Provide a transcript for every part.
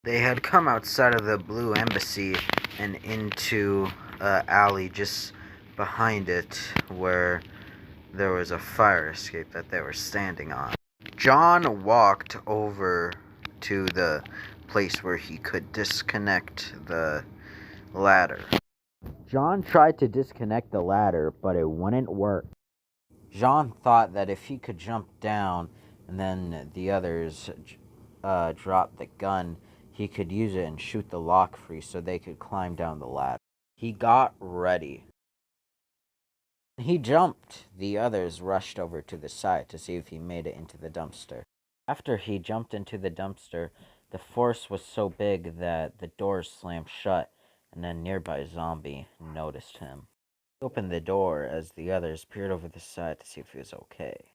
They had come outside of the Blue Embassy and into an alley just behind it where there was a fire escape that they were standing on. John walked over to the place where he could disconnect the ladder. John tried to disconnect the ladder, but it wouldn't work. John thought that if he could jump down and then the others dropped the gun, he could use it and shoot the lock free so they could climb down the ladder. He got ready. He jumped. The others rushed over to the side to see if he made it into the dumpster. After he jumped into the dumpster, the force was so big that the doors slammed shut, and a nearby zombie noticed him. He opened the door as the others peered over the side to see if he was okay.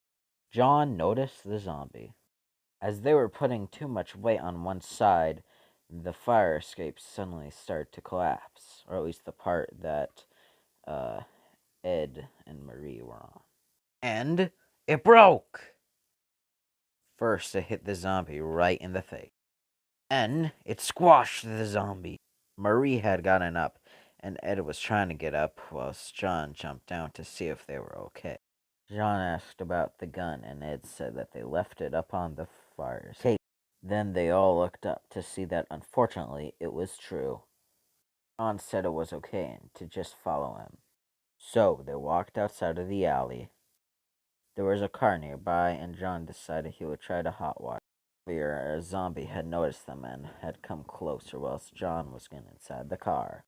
John noticed the zombie. As they were putting too much weight on one side, the fire escape suddenly started to collapse, or at least the part that Ed and Marie were on. And it broke! First, it hit the zombie right in the face. Then, it squashed the zombie. Marie had gotten up, and Ed was trying to get up whilst John jumped down to see if they were okay. John asked about the gun, and Ed said that they left it up on the fire escape. Then they all looked up to see that unfortunately it was true. John said it was okay and to just follow him. So they walked outside of the alley. There was a car nearby, and John decided he would try to hotwire. A zombie had noticed them and had come closer whilst John was getting inside the car.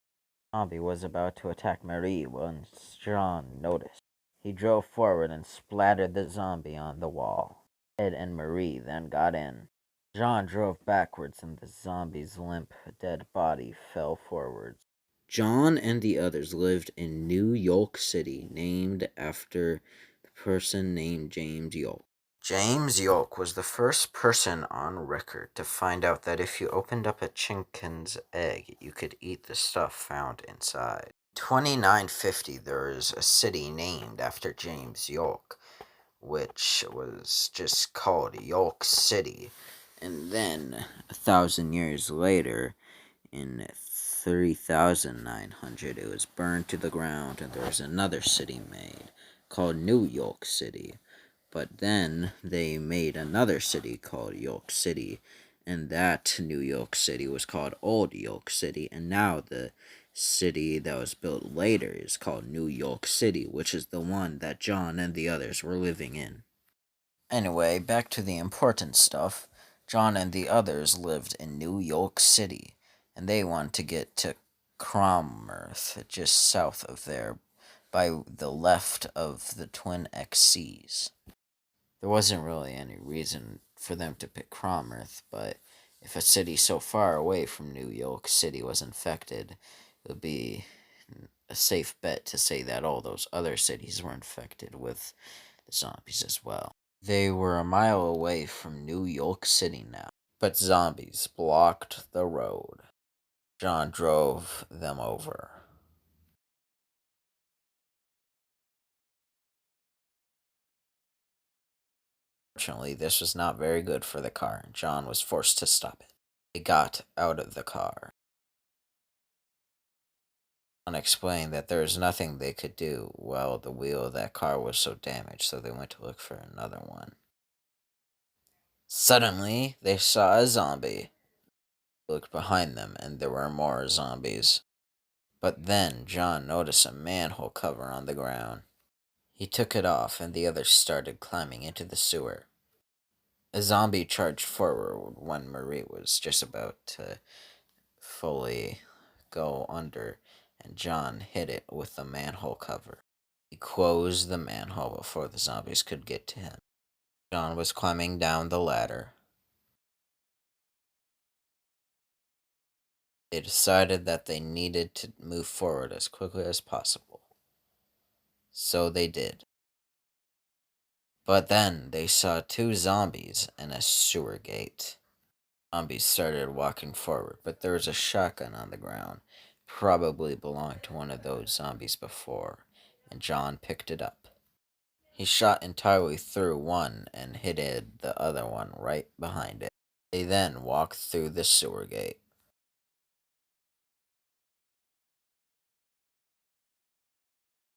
The zombie was about to attack Marie once John noticed. He drove forward and splattered the zombie on the wall. Ed and Marie then got in. John drove backwards and the zombie's limp, dead body fell forwards. John and the others lived in New York City, named after the person named James York. James York was the first person on record to find out that if you opened up a chicken's egg, you could eat the stuff found inside. 2950, there is a city named after James York, which was just called York City. And then, 1,000 years later, in 3,900, it was burned to the ground, and there was another city made called New York City. But then they made another city called York City, and that New York City was called Old York City, and now the city that was built later is called New York City, which is the one that John and the others were living in. Anyway, back to the important stuff. John and the others lived in New York City, and they wanted to get to Cromworth, just south of there, by the left of the Twin X's. There wasn't really any reason for them to pick Cromworth, but if a city so far away from New York City was infected, it would be a safe bet to say that all those other cities were infected with the zombies as well. They were a mile away from New York City now, but zombies blocked the road. John drove them over. Fortunately, this was not very good for the car, and John was forced to stop it. They got out of the car. John explained that there was nothing they could do while the wheel of that car was so damaged, so they went to look for another one. Suddenly, they saw a zombie. They looked behind them, and there were more zombies. But then John noticed a manhole cover on the ground. He took it off, and the others started climbing into the sewer. A zombie charged forward when Marie was just about to fully go under, and John hit it with the manhole cover. He closed the manhole before the zombies could get to him. John was climbing down the ladder. They decided that they needed to move forward as quickly as possible. So they did. But then they saw two zombies in a sewer gate. Zombies started walking forward, but there was a shotgun on the ground, probably belonged to one of those zombies before, and John picked it up. He shot entirely through one and hit the other one right behind it. They then walked through the sewer gate.